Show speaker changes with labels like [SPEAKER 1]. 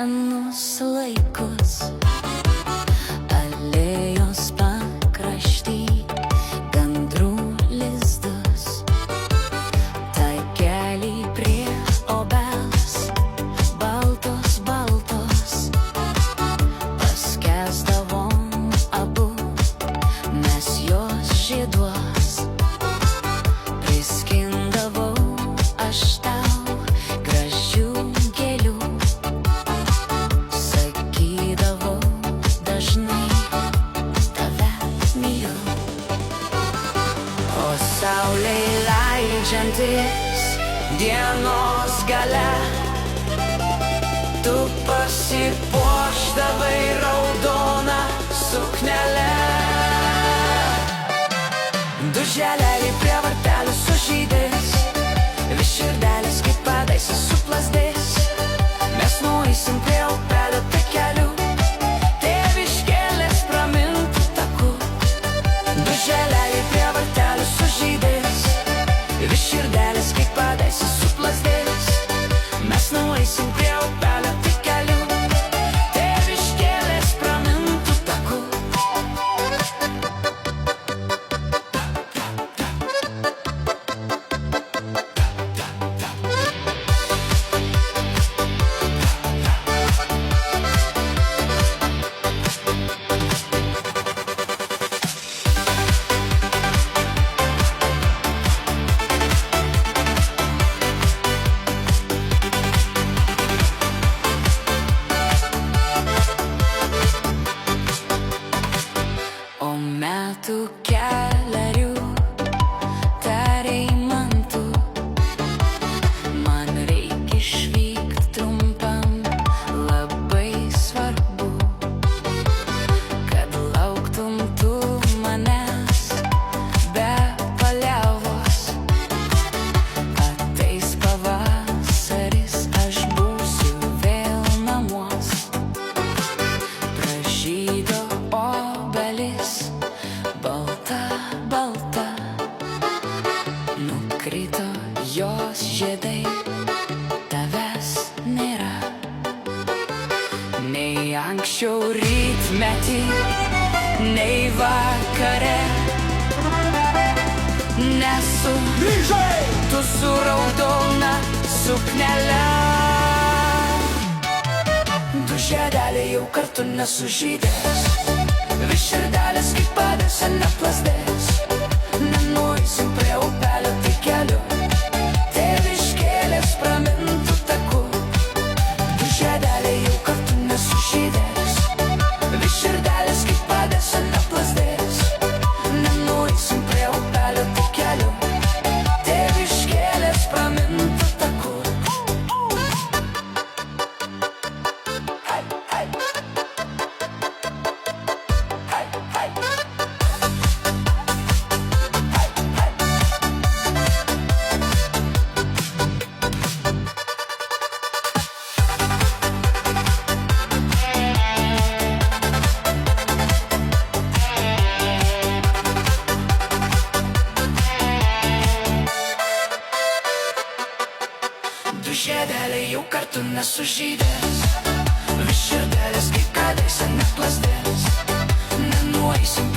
[SPEAKER 1] senus laikus, alėjos pakrašty, gandrų lizdus, takelį prie obels, baltos, baltos, paskęsdavom abu, mes jos žieduos, priskindavau aš tau gražių gėlių, sakydavau dažnai tave myliu. O saulei leidžiantis dienos gale, tu pasipuošdavai raudoną suknelę. Du želeliai prie vartelių sužydės, vis širdelės kaip padaisa suplazdės. Mes nueisim prie upelio takelių, tėviškėlės pramintų takų. Du želeliai prie vartelių sužydės, vis širdelės kaip padaisa suplazdės. Mes nueisim prie upelio takelių, tėviškėlės pramintų takų. O metų kelerių tarei man tu, man reikia išvykt trumpam, labai svarbu, kad lauktum tu manęs be paliauvos. Ateis pavasaris, aš būsiu vėl namuos, pražydo obelis, balta, balta, nukrito jos žiedai, tavęs nėra. Nei anksčiau rytmetį, nei vakare, nesu tu su raudona suknele. Du žiedeliai jau kartu nesužydės, vis širdelės kaip padaisa neplazdės. Nenueisim prie upelio takelių, tėviškėlės pramintų takų. Du žiedeliai jau kartu nesužydės, vis širdelės kaip padaisa neplazdės. Nenueisim prie upelio takelių, tėviškėlės pramintų takų. Hai, hai. Du žiedeliai jau kartu nesužydės, vis širdelės kaip kadaise neplazdės. Nenueisim